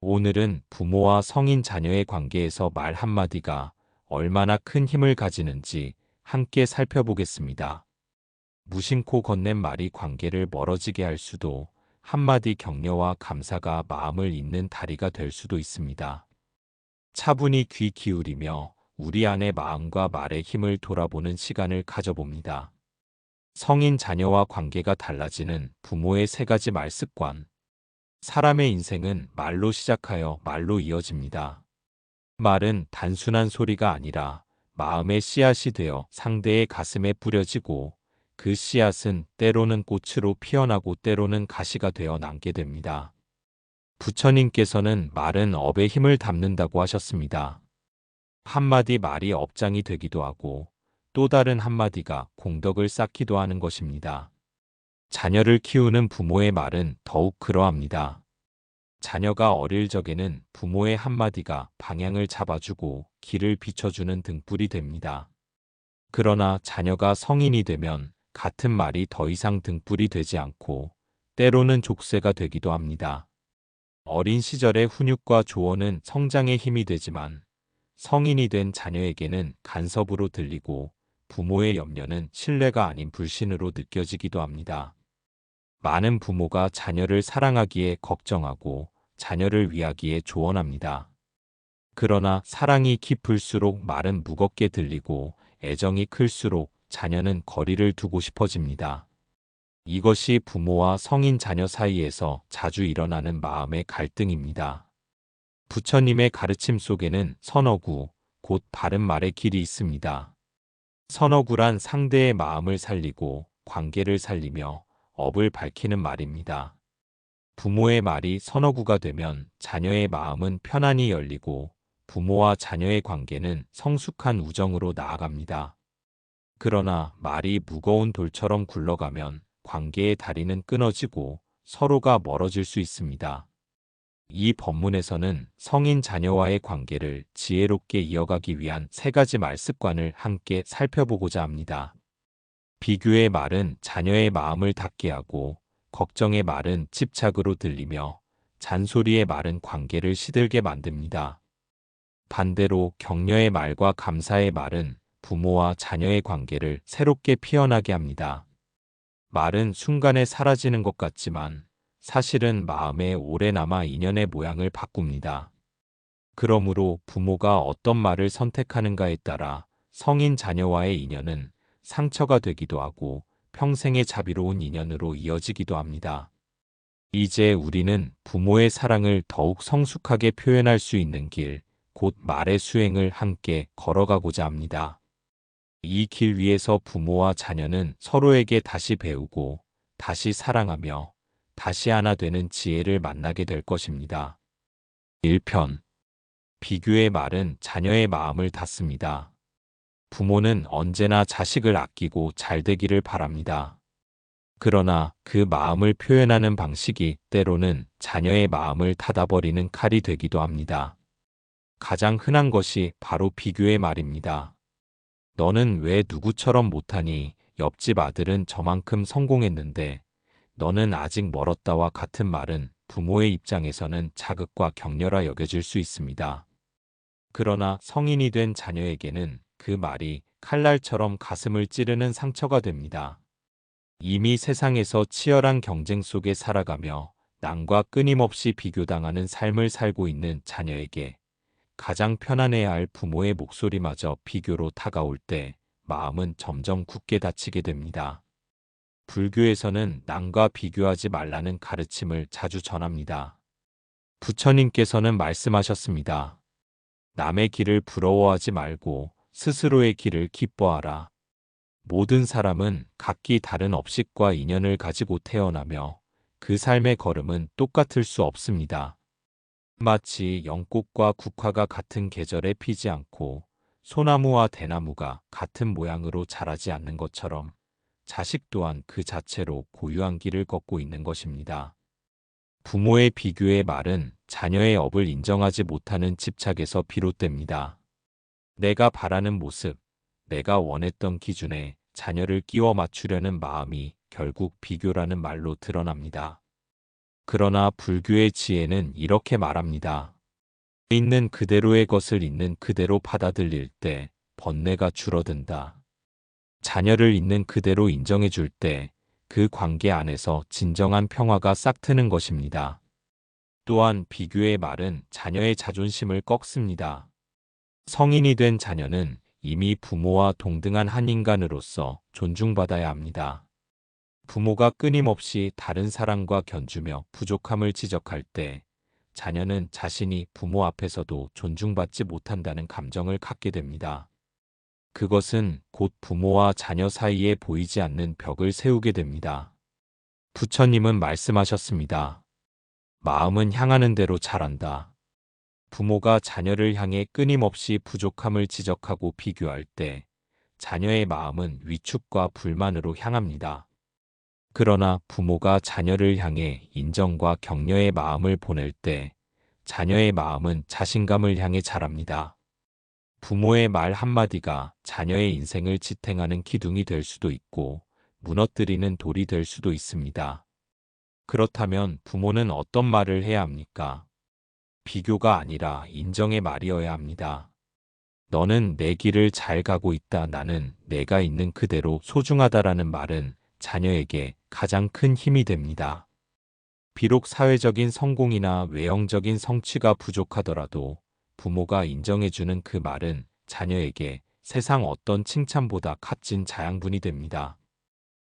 오늘은 부모와 성인 자녀의 관계에서 말 한마디가 얼마나 큰 힘을 가지는지 함께 살펴보겠습니다. 무심코 건넨 말이 관계를 멀어지게 할 수도, 한마디 격려와 감사가 마음을 잇는 다리가 될 수도 있습니다. 차분히 귀 기울이며 우리 안의 마음과 말의 힘을 돌아보는 시간을 가져봅니다. 성인 자녀와 관계가 달라지는 부모의 세 가지 말 습관. 사람의 인생은 말로 시작하여 말로 이어집니다. 말은 단순한 소리가 아니라 마음의 씨앗이 되어 상대의 가슴에 뿌려지고, 그 씨앗은 때로는 꽃으로 피어나고 때로는 가시가 되어 남게 됩니다. 부처님께서는 말은 업에 힘을 담는다고 하셨습니다. 한마디 말이 업장이 되기도 하고 또 다른 한마디가 공덕을 쌓기도 하는 것입니다. 자녀를 키우는 부모의 말은 더욱 그러합니다. 자녀가 어릴 적에는 부모의 한마디가 방향을 잡아주고 길을 비춰주는 등불이 됩니다. 그러나 자녀가 성인이 되면 같은 말이 더 이상 등불이 되지 않고 때로는 족쇄가 되기도 합니다. 어린 시절의 훈육과 조언은 성장의 힘이 되지만, 성인이 된 자녀에게는 간섭으로 들리고 부모의 염려는 신뢰가 아닌 불신으로 느껴지기도 합니다. 많은 부모가 자녀를 사랑하기에 걱정하고 자녀를 위하기에 조언합니다. 그러나 사랑이 깊을수록 말은 무겁게 들리고 애정이 클수록 자녀는 거리를 두고 싶어집니다. 이것이 부모와 성인 자녀 사이에서 자주 일어나는 마음의 갈등입니다. 부처님의 가르침 속에는 선어구, 곧 바른 말의 길이 있습니다. 선어구란 상대의 마음을 살리고 관계를 살리며 업을 밝히는 말입니다. 부모의 말이 선어구가 되면 자녀의 마음은 편안히 열리고 부모와 자녀의 관계는 성숙한 우정으로 나아갑니다. 그러나 말이 무거운 돌처럼 굴러가면 관계의 다리는 끊어지고 서로가 멀어질 수 있습니다. 이 법문에서는 성인 자녀와의 관계를 지혜롭게 이어가기 위한 세 가지 말 습관을 함께 살펴보고자 합니다. 비교의 말은 자녀의 마음을 닫게 하고, 걱정의 말은 집착으로 들리며, 잔소리의 말은 관계를 시들게 만듭니다. 반대로 격려의 말과 감사의 말은 부모와 자녀의 관계를 새롭게 피어나게 합니다. 말은 순간에 사라지는 것 같지만 사실은 마음에 오래 남아 인연의 모양을 바꿉니다. 그러므로 부모가 어떤 말을 선택하는가에 따라 성인 자녀와의 인연은 상처가 되기도 하고 평생의 자비로운 인연으로 이어지기도 합니다. 이제 우리는 부모의 사랑을 더욱 성숙하게 표현할 수 있는 길, 곧 말의 수행을 함께 걸어가고자 합니다. 이 길 위에서 부모와 자녀는 서로에게 다시 배우고 다시 사랑하며 다시 하나 되는 지혜를 만나게 될 것입니다. 1편. 비교의 말은 자녀의 마음을 닫습니다. 부모는 언제나 자식을 아끼고 잘 되기를 바랍니다. 그러나 그 마음을 표현하는 방식이 때로는 자녀의 마음을 닫아버리는 칼이 되기도 합니다. 가장 흔한 것이 바로 비교의 말입니다. 너는 왜 누구처럼 못하니? 옆집 아들은 저만큼 성공했는데 너는 아직 멀었다와 같은 말은 부모의 입장에서는 자극과 격려라 여겨질 수 있습니다. 그러나 성인이 된 자녀에게는 그 말이 칼날처럼 가슴을 찌르는 상처가 됩니다. 이미 세상에서 치열한 경쟁 속에 살아가며 남과 끊임없이 비교당하는 삶을 살고 있는 자녀에게 가장 편안해야 할 부모의 목소리마저 비교로 다가올 때 마음은 점점 굳게 닫히게 됩니다. 불교에서는 남과 비교하지 말라는 가르침을 자주 전합니다. 부처님께서는 말씀하셨습니다. 남의 길을 부러워하지 말고 스스로의 길을 기뻐하라. 모든 사람은 각기 다른 업식과 인연을 가지고 태어나며 그 삶의 걸음은 똑같을 수 없습니다. 마치 연꽃과 국화가 같은 계절에 피지 않고 소나무와 대나무가 같은 모양으로 자라지 않는 것처럼 자식 또한 그 자체로 고유한 길을 걷고 있는 것입니다. 부모의 비교의 말은 자녀의 업을 인정하지 못하는 집착에서 비롯됩니다. 내가 바라는 모습, 내가 원했던 기준에 자녀를 끼워 맞추려는 마음이 결국 비교라는 말로 드러납니다. 그러나 불교의 지혜는 이렇게 말합니다. 있는 그대로의 것을 있는 그대로 받아들일 때 번뇌가 줄어든다. 자녀를 있는 그대로 인정해 줄 때 그 관계 안에서 진정한 평화가 싹트는 것입니다. 또한 비교의 말은 자녀의 자존심을 꺾습니다. 성인이 된 자녀는 이미 부모와 동등한 한 인간으로서 존중받아야 합니다. 부모가 끊임없이 다른 사람과 견주며 부족함을 지적할 때 자녀는 자신이 부모 앞에서도 존중받지 못한다는 감정을 갖게 됩니다. 그것은 곧 부모와 자녀 사이에 보이지 않는 벽을 세우게 됩니다. 부처님은 말씀하셨습니다. 마음은 향하는 대로 자란다. 부모가 자녀를 향해 끊임없이 부족함을 지적하고 비교할 때 자녀의 마음은 위축과 불만으로 향합니다. 그러나 부모가 자녀를 향해 인정과 격려의 마음을 보낼 때 자녀의 마음은 자신감을 향해 자랍니다. 부모의 말 한마디가 자녀의 인생을 지탱하는 기둥이 될 수도 있고 무너뜨리는 돌이 될 수도 있습니다. 그렇다면 부모는 어떤 말을 해야 합니까? 비교가 아니라 인정의 말이어야 합니다. 너는 내 길을 잘 가고 있다. 나는 내가 있는 그대로 소중하다라는 말은 자녀에게 가장 큰 힘이 됩니다. 비록 사회적인 성공이나 외형적인 성취가 부족하더라도 부모가 인정해주는 그 말은 자녀에게 세상 어떤 칭찬보다 값진 자양분이 됩니다.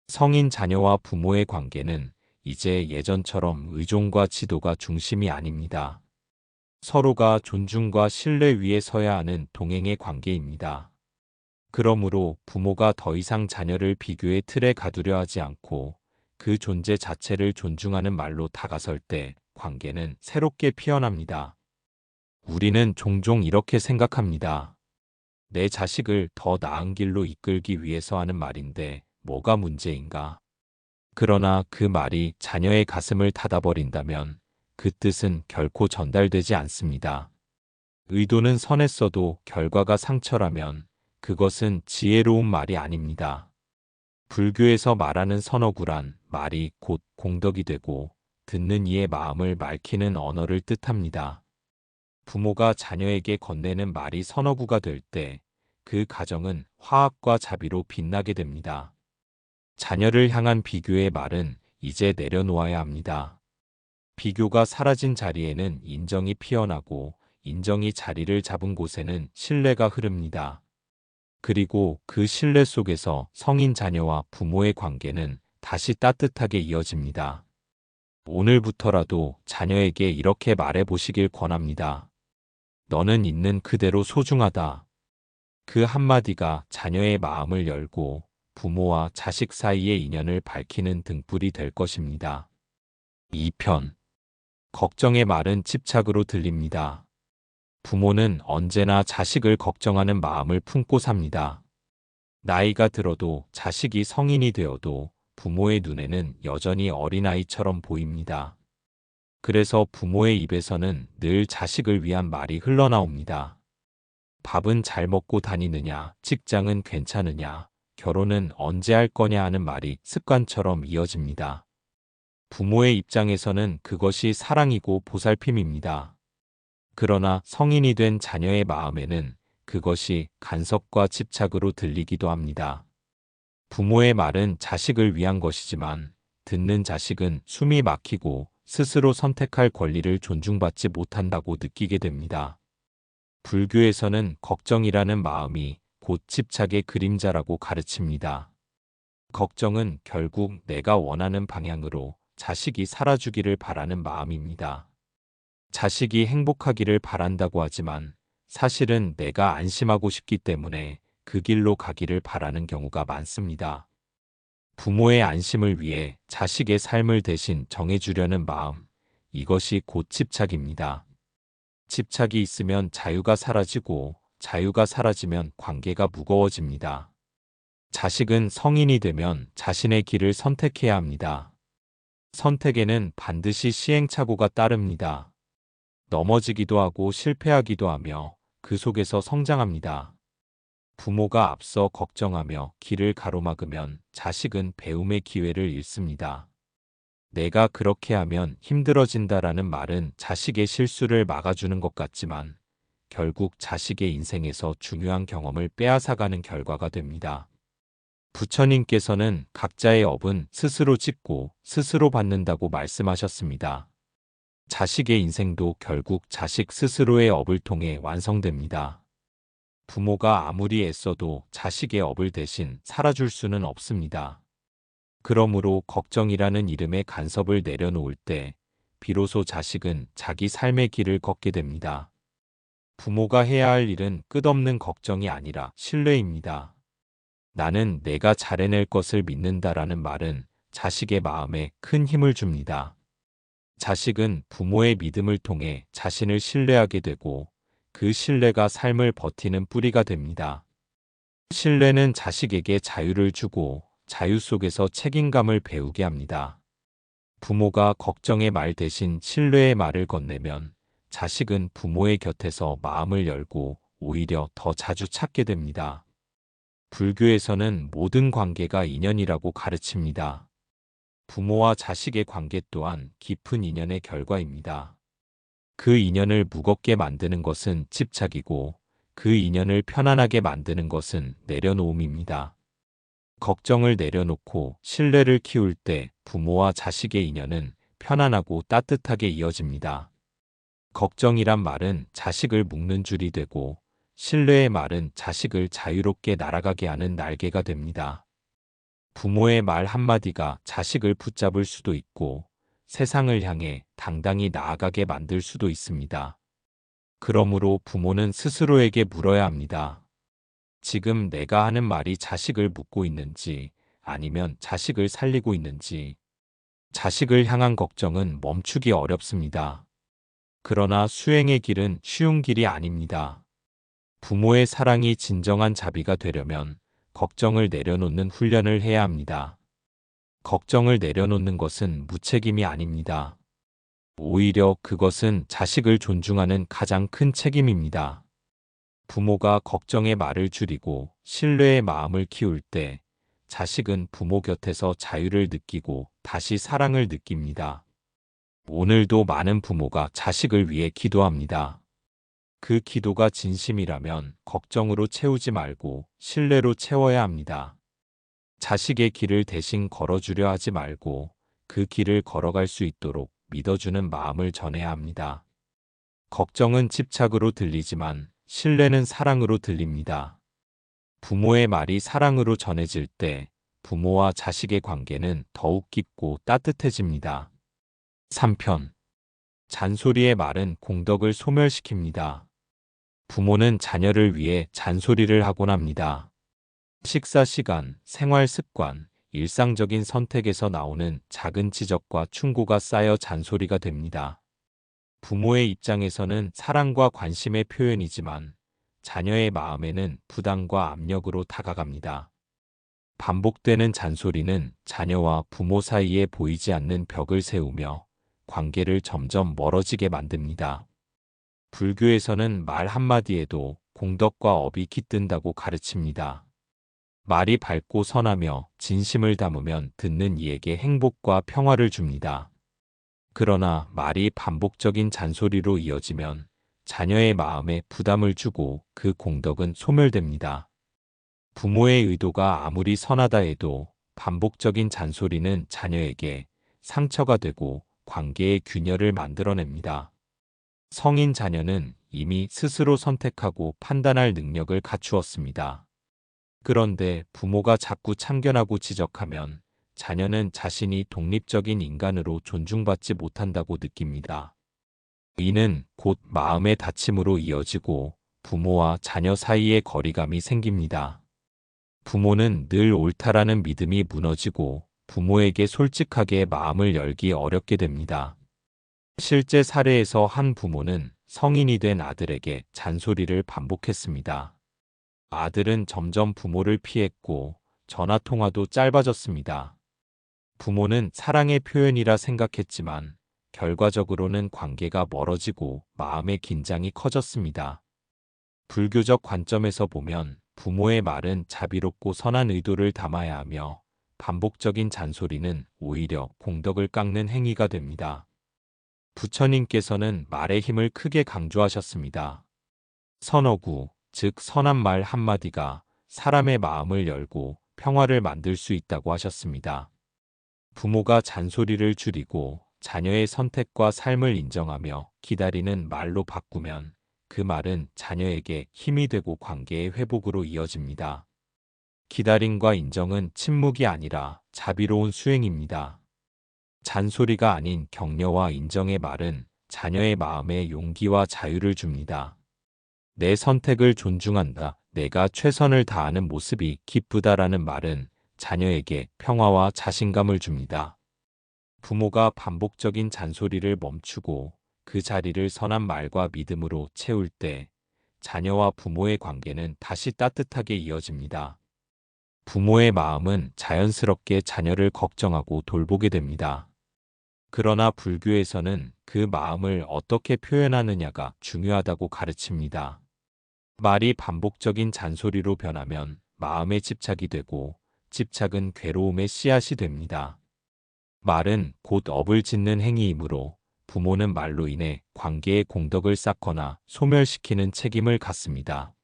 성인 자녀와 부모의 관계는 이제 예전처럼 의존과 지도가 중심이 아닙니다. 서로가 존중과 신뢰 위에 서야 하는 동행의 관계입니다. 그러므로 부모가 더 이상 자녀를 비교의 틀에 가두려 하지 않고 그 존재 자체를 존중하는 말로 다가설 때 관계는 새롭게 피어납니다. 우리는 종종 이렇게 생각합니다. 내 자식을 더 나은 길로 이끌기 위해서 하는 말인데 뭐가 문제인가? 그러나 그 말이 자녀의 가슴을 닫아버린다면 그 뜻은 결코 전달되지 않습니다. 의도는 선했어도 결과가 상처라면 그것은 지혜로운 말이 아닙니다. 불교에서 말하는 선어구란 말이 곧 공덕이 되고 듣는 이의 마음을 맑히는 언어를 뜻합니다. 부모가 자녀에게 건네는 말이 선어구가 될 때 그 가정은 화합과 자비로 빛나게 됩니다. 자녀를 향한 비교의 말은 이제 내려놓아야 합니다. 비교가 사라진 자리에는 인정이 피어나고 인정이 자리를 잡은 곳에는 신뢰가 흐릅니다. 그리고 그 신뢰 속에서 성인 자녀와 부모의 관계는 다시 따뜻하게 이어집니다. 오늘부터라도 자녀에게 이렇게 말해보시길 권합니다. 너는 있는 그대로 소중하다. 그 한마디가 자녀의 마음을 열고 부모와 자식 사이의 인연을 밝히는 등불이 될 것입니다. 2편. 걱정의 말은 집착으로 들립니다. 부모는 언제나 자식을 걱정하는 마음을 품고 삽니다. 나이가 들어도 자식이 성인이 되어도 부모의 눈에는 여전히 어린아이처럼 보입니다. 그래서 부모의 입에서는 늘 자식을 위한 말이 흘러나옵니다. 밥은 잘 먹고 다니느냐, 직장은 괜찮으냐, 결혼은 언제 할 거냐 하는 말이 습관처럼 이어집니다. 부모의 입장에서는 그것이 사랑이고 보살핌입니다. 그러나 성인이 된 자녀의 마음에는 그것이 간섭과 집착으로 들리기도 합니다. 부모의 말은 자식을 위한 것이지만 듣는 자식은 숨이 막히고 스스로 선택할 권리를 존중받지 못한다고 느끼게 됩니다. 불교에서는 걱정이라는 마음이 곧 집착의 그림자라고 가르칩니다. 걱정은 결국 내가 원하는 방향으로 자식이 살아주기를 바라는 마음입니다. 자식이 행복하기를 바란다고 하지만 사실은 내가 안심하고 싶기 때문에 그 길로 가기를 바라는 경우가 많습니다. 부모의 안심을 위해 자식의 삶을 대신 정해주려는 마음, 이것이 곧 집착입니다. 집착이 있으면 자유가 사라지고 자유가 사라지면 관계가 무거워집니다. 자식은 성인이 되면 자신의 길을 선택해야 합니다. 선택에는 반드시 시행착오가 따릅니다. 넘어지기도 하고 실패하기도 하며 그 속에서 성장합니다. 부모가 앞서 걱정하며 길을 가로막으면 자식은 배움의 기회를 잃습니다. 내가 그렇게 하면 힘들어진다라는 말은 자식의 실수를 막아주는 것 같지만 결국 자식의 인생에서 중요한 경험을 빼앗아가는 결과가 됩니다. 부처님께서는 각자의 업은 스스로 짓고 스스로 받는다고 말씀하셨습니다. 자식의 인생도 결국 자식 스스로의 업을 통해 완성됩니다. 부모가 아무리 애써도 자식의 업을 대신 살아줄 수는 없습니다. 그러므로 걱정이라는 이름의 간섭을 내려놓을 때 비로소 자식은 자기 삶의 길을 걷게 됩니다. 부모가 해야 할 일은 끝없는 걱정이 아니라 신뢰입니다. 나는 내가 잘해낼 것을 믿는다라는 말은 자식의 마음에 큰 힘을 줍니다. 자식은 부모의 믿음을 통해 자신을 신뢰하게 되고 그 신뢰가 삶을 버티는 뿌리가 됩니다. 신뢰는 자식에게 자유를 주고 자유 속에서 책임감을 배우게 합니다. 부모가 걱정의 말 대신 신뢰의 말을 건네면 자식은 부모의 곁에서 마음을 열고 오히려 더 자주 찾게 됩니다. 불교에서는 모든 관계가 인연이라고 가르칩니다. 부모와 자식의 관계 또한 깊은 인연의 결과입니다. 그 인연을 무겁게 만드는 것은 집착이고 그 인연을 편안하게 만드는 것은 내려놓음입니다. 걱정을 내려놓고 신뢰를 키울 때 부모와 자식의 인연은 편안하고 따뜻하게 이어집니다. 걱정이란 말은 자식을 묶는 줄이 되고 신뢰의 말은 자식을 자유롭게 날아가게 하는 날개가 됩니다. 부모의 말 한마디가 자식을 붙잡을 수도 있고 세상을 향해 당당히 나아가게 만들 수도 있습니다. 그러므로 부모는 스스로에게 물어야 합니다. 지금 내가 하는 말이 자식을 묶고 있는지 아니면 자식을 살리고 있는지. 자식을 향한 걱정은 멈추기 어렵습니다. 그러나 수행의 길은 쉬운 길이 아닙니다. 부모의 사랑이 진정한 자비가 되려면 걱정을 내려놓는 훈련을 해야 합니다. 걱정을 내려놓는 것은 무책임이 아닙니다. 오히려 그것은 자식을 존중하는 가장 큰 책임입니다. 부모가 걱정의 말을 줄이고 신뢰의 마음을 키울 때 자식은 부모 곁에서 자유를 느끼고 다시 사랑을 느낍니다. 오늘도 많은 부모가 자식을 위해 기도합니다. 그 기도가 진심이라면 걱정으로 채우지 말고 신뢰로 채워야 합니다. 자식의 길을 대신 걸어주려 하지 말고 그 길을 걸어갈 수 있도록 믿어주는 마음을 전해야 합니다. 걱정은 집착으로 들리지만 신뢰는 사랑으로 들립니다. 부모의 말이 사랑으로 전해질 때 부모와 자식의 관계는 더욱 깊고 따뜻해집니다. 3편. 잔소리의 말은 공덕을 소멸시킵니다. 부모는 자녀를 위해 잔소리를 하곤 합니다. 식사 시간, 생활 습관, 일상적인 선택에서 나오는 작은 지적과 충고가 쌓여 잔소리가 됩니다. 부모의 입장에서는 사랑과 관심의 표현이지만 자녀의 마음에는 부담과 압력으로 다가갑니다. 반복되는 잔소리는 자녀와 부모 사이에 보이지 않는 벽을 세우며 관계를 점점 멀어지게 만듭니다. 불교에서는 말 한마디에도 공덕과 업이 깃든다고 가르칩니다. 말이 밝고 선하며 진심을 담으면 듣는 이에게 행복과 평화를 줍니다. 그러나 말이 반복적인 잔소리로 이어지면 자녀의 마음에 부담을 주고 그 공덕은 소멸됩니다. 부모의 의도가 아무리 선하다 해도 반복적인 잔소리는 자녀에게 상처가 되고 관계의 균열을 만들어냅니다. 성인 자녀는 이미 스스로 선택하고 판단할 능력을 갖추었습니다. 그런데 부모가 자꾸 참견하고 지적하면 자녀는 자신이 독립적인 인간으로 존중받지 못한다고 느낍니다. 이는 곧 마음의 다침으로 이어지고 부모와 자녀 사이에 거리감이 생깁니다. 부모는 늘 옳다라는 믿음이 무너지고 부모에게 솔직하게 마음을 열기 어렵게 됩니다. 실제 사례에서 한 부모는 성인이 된 아들에게 잔소리를 반복했습니다. 아들은 점점 부모를 피했고 전화 통화도 짧아졌습니다. 부모는 사랑의 표현이라 생각했지만 결과적으로는 관계가 멀어지고 마음의 긴장이 커졌습니다. 불교적 관점에서 보면 부모의 말은 자비롭고 선한 의도를 담아야 하며 반복적인 잔소리는 오히려 공덕을 깎는 행위가 됩니다. 부처님께서는 말의 힘을 크게 강조하셨습니다. 선어구, 즉 선한 말 한마디가 사람의 마음을 열고 평화를 만들 수 있다고 하셨습니다. 부모가 잔소리를 줄이고 자녀의 선택과 삶을 인정하며 기다리는 말로 바꾸면 그 말은 자녀에게 힘이 되고 관계의 회복으로 이어집니다. 기다림과 인정은 침묵이 아니라 자비로운 수행입니다. 잔소리가 아닌 격려와 인정의 말은 자녀의 마음에 용기와 자유를 줍니다. 내 선택을 존중한다. 내가 최선을 다하는 모습이 기쁘다라는 말은 자녀에게 평화와 자신감을 줍니다. 부모가 반복적인 잔소리를 멈추고 그 자리를 선한 말과 믿음으로 채울 때 자녀와 부모의 관계는 다시 따뜻하게 이어집니다. 부모의 마음은 자연스럽게 자녀를 걱정하고 돌보게 됩니다. 그러나 불교에서는 그 마음을 어떻게 표현하느냐가 중요하다고 가르칩니다. 말이 반복적인 잔소리로 변하면 마음에 집착이 되고 집착은 괴로움의 씨앗이 됩니다. 말은 곧 업을 짓는 행위이므로 부모는 말로 인해 관계의 공덕을 쌓거나 소멸시키는 책임을 갖습니다.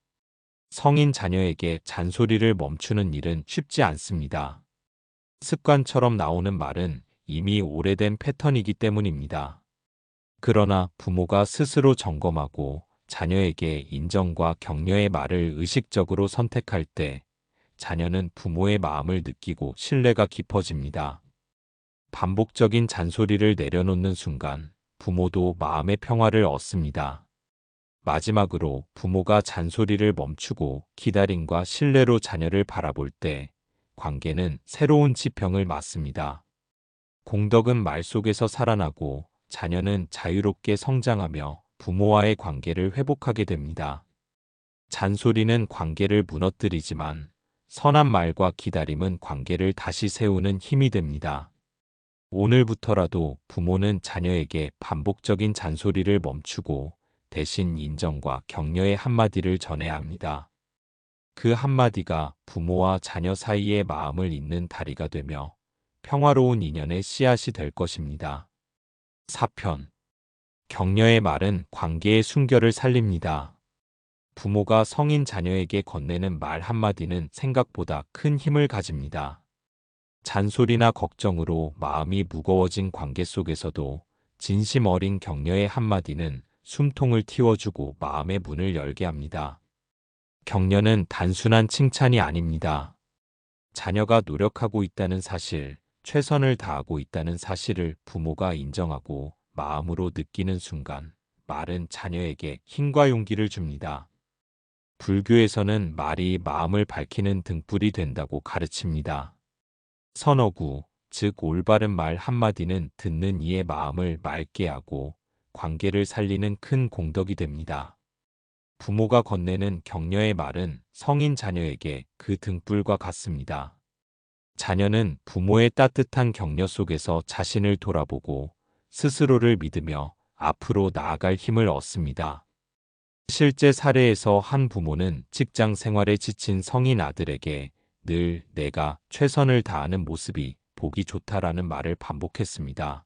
성인 자녀에게 잔소리를 멈추는 일은 쉽지 않습니다. 습관처럼 나오는 말은 이미 오래된 패턴이기 때문입니다. 그러나 부모가 스스로 점검하고 자녀에게 인정과 격려의 말을 의식적으로 선택할 때 자녀는 부모의 마음을 느끼고 신뢰가 깊어집니다. 반복적인 잔소리를 내려놓는 순간 부모도 마음의 평화를 얻습니다. 마지막으로 부모가 잔소리를 멈추고 기다림과 신뢰로 자녀를 바라볼 때 관계는 새로운 지평을 맞습니다. 공덕은 말 속에서 살아나고 자녀는 자유롭게 성장하며 부모와의 관계를 회복하게 됩니다. 잔소리는 관계를 무너뜨리지만 선한 말과 기다림은 관계를 다시 세우는 힘이 됩니다. 오늘부터라도 부모는 자녀에게 반복적인 잔소리를 멈추고 대신 인정과 격려의 한마디를 전해야 합니다. 그 한마디가 부모와 자녀 사이의 마음을 잇는 다리가 되며 평화로운 인연의 씨앗이 될 것입니다. 4편. 격려의 말은 관계의 순결을 살립니다. 부모가 성인 자녀에게 건네는 말 한마디는 생각보다 큰 힘을 가집니다. 잔소리나 걱정으로 마음이 무거워진 관계 속에서도 진심 어린 격려의 한마디는 숨통을 틔워주고 마음의 문을 열게 합니다. 격려는 단순한 칭찬이 아닙니다. 자녀가 노력하고 있다는 사실, 최선을 다하고 있다는 사실을 부모가 인정하고 마음으로 느끼는 순간 말은 자녀에게 힘과 용기를 줍니다. 불교에서는 말이 마음을 밝히는 등불이 된다고 가르칩니다. 선어구, 즉 올바른 말 한마디는 듣는 이의 마음을 맑게 하고 관계를 살리는 큰 공덕이 됩니다. 부모가 건네는 격려의 말은 성인 자녀에게 그 등불과 같습니다. 자녀는 부모의 따뜻한 격려 속에서 자신을 돌아보고 스스로를 믿으며 앞으로 나아갈 힘을 얻습니다. 실제 사례에서 한 부모는 직장 생활에 지친 성인 아들에게 늘 내가 최선을 다하는 모습이 보기 좋다라는 말을 반복했습니다.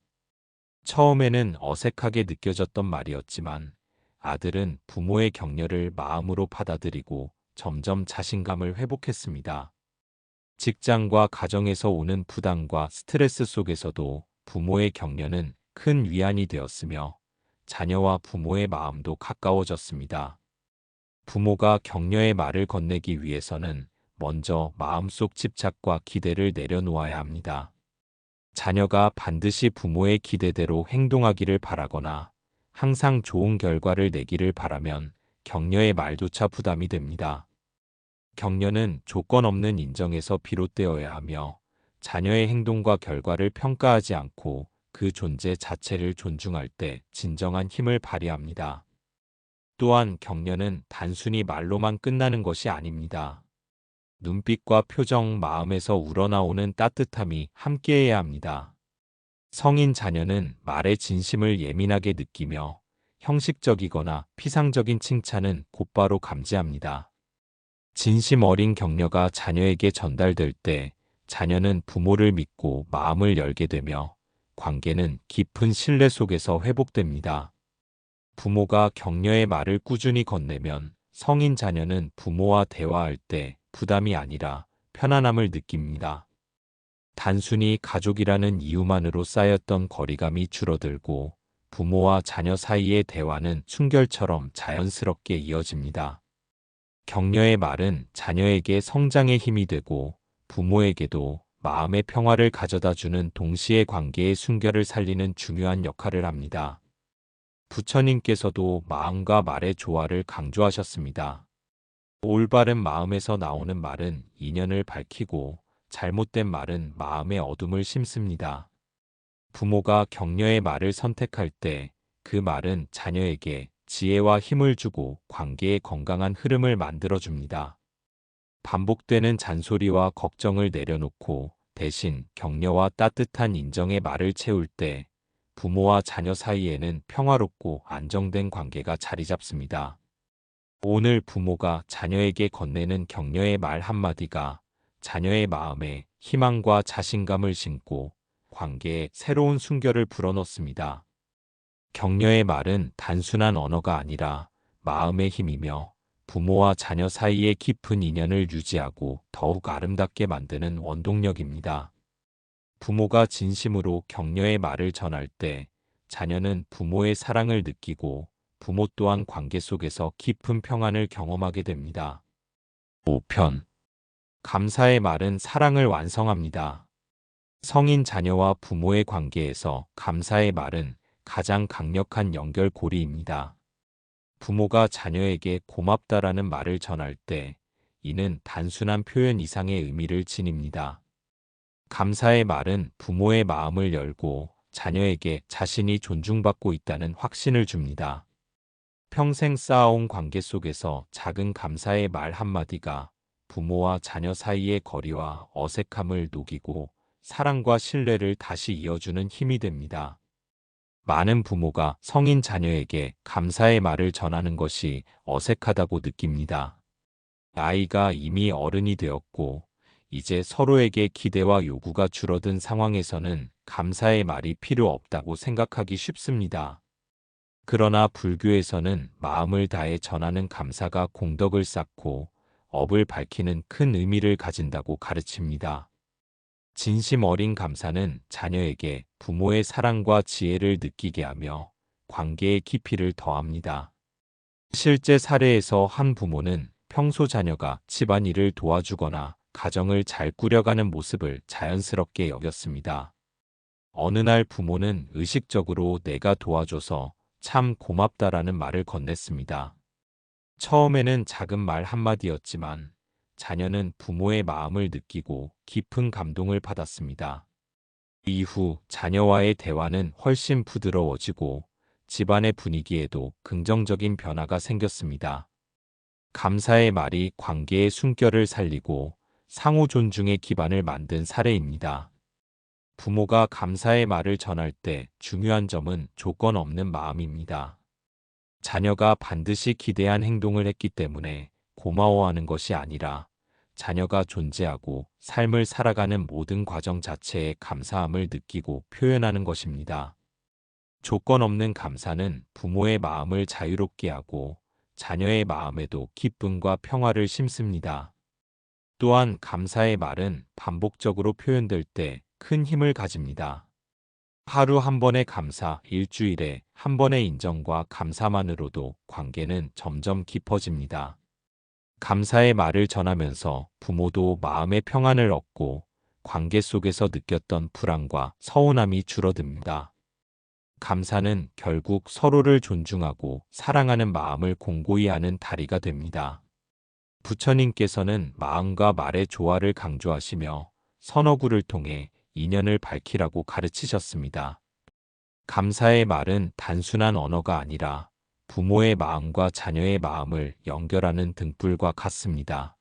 처음에는 어색하게 느껴졌던 말이었지만 아들은 부모의 격려를 마음으로 받아들이고 점점 자신감을 회복했습니다. 직장과 가정에서 오는 부담과 스트레스 속에서도 부모의 격려는 큰 위안이 되었으며 자녀와 부모의 마음도 가까워졌습니다. 부모가 격려의 말을 건네기 위해서는 먼저 마음속 집착과 기대를 내려놓아야 합니다. 자녀가 반드시 부모의 기대대로 행동하기를 바라거나 항상 좋은 결과를 내기를 바라면 격려의 말조차 부담이 됩니다. 격려는 조건 없는 인정에서 비롯되어야 하며 자녀의 행동과 결과를 평가하지 않고 그 존재 자체를 존중할 때 진정한 힘을 발휘합니다. 또한 격려는 단순히 말로만 끝나는 것이 아닙니다. 눈빛과 표정, 마음에서 우러나오는 따뜻함이 함께해야 합니다. 성인 자녀는 말의 진심을 예민하게 느끼며 형식적이거나 피상적인 칭찬은 곧바로 감지합니다. 진심 어린 격려가 자녀에게 전달될 때 자녀는 부모를 믿고 마음을 열게 되며 관계는 깊은 신뢰 속에서 회복됩니다. 부모가 격려의 말을 꾸준히 건네면 성인 자녀는 부모와 대화할 때 부담이 아니라 편안함을 느낍니다. 단순히 가족이라는 이유만으로 쌓였던 거리감이 줄어들고 부모와 자녀 사이의 대화는 순결처럼 자연스럽게 이어집니다. 격려의 말은 자녀에게 성장의 힘이 되고 부모에게도 마음의 평화를 가져다주는 동시에 관계의 순결을 살리는 중요한 역할을 합니다. 부처님께서도 마음과 말의 조화를 강조하셨습니다. 올바른 마음에서 나오는 말은 인연을 밝히고 잘못된 말은 마음의 어둠을 심습니다. 부모가 격려의 말을 선택할 때 그 말은 자녀에게 지혜와 힘을 주고 관계의 건강한 흐름을 만들어줍니다. 반복되는 잔소리와 걱정을 내려놓고 대신 격려와 따뜻한 인정의 말을 채울 때 부모와 자녀 사이에는 평화롭고 안정된 관계가 자리 잡습니다. 오늘 부모가 자녀에게 건네는 격려의 말 한마디가 자녀의 마음에 희망과 자신감을 심고 관계에 새로운 순결을 불어넣습니다. 격려의 말은 단순한 언어가 아니라 마음의 힘이며 부모와 자녀 사이의 깊은 인연을 유지하고 더욱 아름답게 만드는 원동력입니다. 부모가 진심으로 격려의 말을 전할 때 자녀는 부모의 사랑을 느끼고 부모 또한 관계 속에서 깊은 평안을 경험하게 됩니다. 5편. 감사의 말은 사랑을 완성합니다. 성인 자녀와 부모의 관계에서 감사의 말은 가장 강력한 연결고리입니다. 부모가 자녀에게 고맙다라는 말을 전할 때 이는 단순한 표현 이상의 의미를 지닙니다. 감사의 말은 부모의 마음을 열고 자녀에게 자신이 존중받고 있다는 확신을 줍니다. 평생 쌓아온 관계 속에서 작은 감사의 말 한마디가 부모와 자녀 사이의 거리와 어색함을 녹이고 사랑과 신뢰를 다시 이어주는 힘이 됩니다. 많은 부모가 성인 자녀에게 감사의 말을 전하는 것이 어색하다고 느낍니다. 아이가 이미 어른이 되었고 이제 서로에게 기대와 요구가 줄어든 상황에서는 감사의 말이 필요 없다고 생각하기 쉽습니다. 그러나 불교에서는 마음을 다해 전하는 감사가 공덕을 쌓고 업을 밝히는 큰 의미를 가진다고 가르칩니다. 진심 어린 감사는 자녀에게 부모의 사랑과 지혜를 느끼게 하며 관계의 깊이를 더합니다. 실제 사례에서 한 부모는 평소 자녀가 집안일을 도와주거나 가정을 잘 꾸려가는 모습을 자연스럽게 여겼습니다. 어느 날 부모는 의식적으로 내가 도와줘서 참 고맙다라는 말을 건넸습니다. 처음에는 작은 말 한마디였지만 자녀는 부모의 마음을 느끼고 깊은 감동을 받았습니다. 이후 자녀와의 대화는 훨씬 부드러워지고 집안의 분위기에도 긍정적인 변화가 생겼습니다. 감사의 말이 관계의 숨결을 살리고 상호 존중의 기반을 만든 사례입니다. 부모가 감사의 말을 전할 때 중요한 점은 조건 없는 마음입니다. 자녀가 반드시 기대한 행동을 했기 때문에 고마워하는 것이 아니라 자녀가 존재하고 삶을 살아가는 모든 과정 자체에 감사함을 느끼고 표현하는 것입니다. 조건 없는 감사는 부모의 마음을 자유롭게 하고 자녀의 마음에도 기쁨과 평화를 심습니다. 또한 감사의 말은 반복적으로 표현될 때 큰 힘을 가집니다. 하루 한 번의 감사, 일주일에 한 번의 인정과 감사만으로도 관계는 점점 깊어집니다. 감사의 말을 전하면서 부모도 마음의 평안을 얻고 관계 속에서 느꼈던 불안과 서운함이 줄어듭니다. 감사는 결국 서로를 존중하고 사랑하는 마음을 공고히 하는 다리가 됩니다. 부처님께서는 마음과 말의 조화를 강조하시며 선어구를 통해 인연을 밝히라고 가르치셨습니다. 감사의 말은 단순한 언어가 아니라 부모의 마음과 자녀의 마음을 연결하는 등불과 같습니다.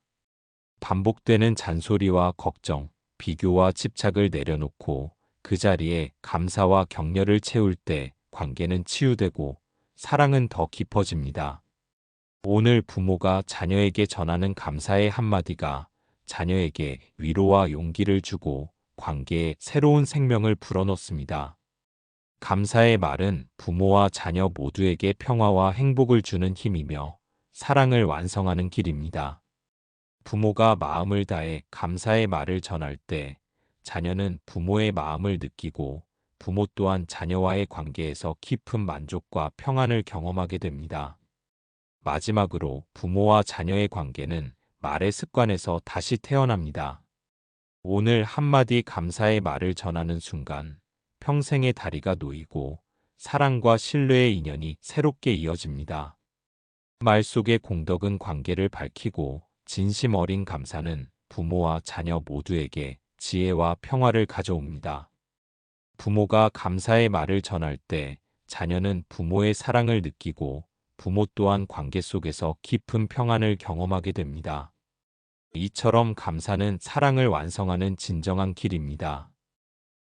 반복되는 잔소리와 걱정, 비교와 집착을 내려놓고 그 자리에 감사와 격려를 채울 때 관계는 치유되고 사랑은 더 깊어집니다. 오늘 부모가 자녀에게 전하는 감사의 한마디가 자녀에게 위로와 용기를 주고 관계에 새로운 생명을 불어넣습니다. 감사의 말은 부모와 자녀 모두에게 평화와 행복을 주는 힘이며 사랑을 완성하는 길입니다. 부모가 마음을 다해 감사의 말을 전할 때 자녀는 부모의 마음을 느끼고 부모 또한 자녀와의 관계에서 깊은 만족과 평안을 경험하게 됩니다. 마지막으로 부모와 자녀의 관계는 말의 습관에서 다시 태어납니다. 오늘 한마디 감사의 말을 전하는 순간 평생의 다리가 놓이고 사랑과 신뢰의 인연이 새롭게 이어집니다. 말 속의 공덕은 관계를 밝히고 진심 어린 감사는 부모와 자녀 모두에게 지혜와 평화를 가져옵니다. 부모가 감사의 말을 전할 때 자녀는 부모의 사랑을 느끼고 부모 또한 관계 속에서 깊은 평안을 경험하게 됩니다. 이처럼 감사는 사랑을 완성하는 진정한 길입니다.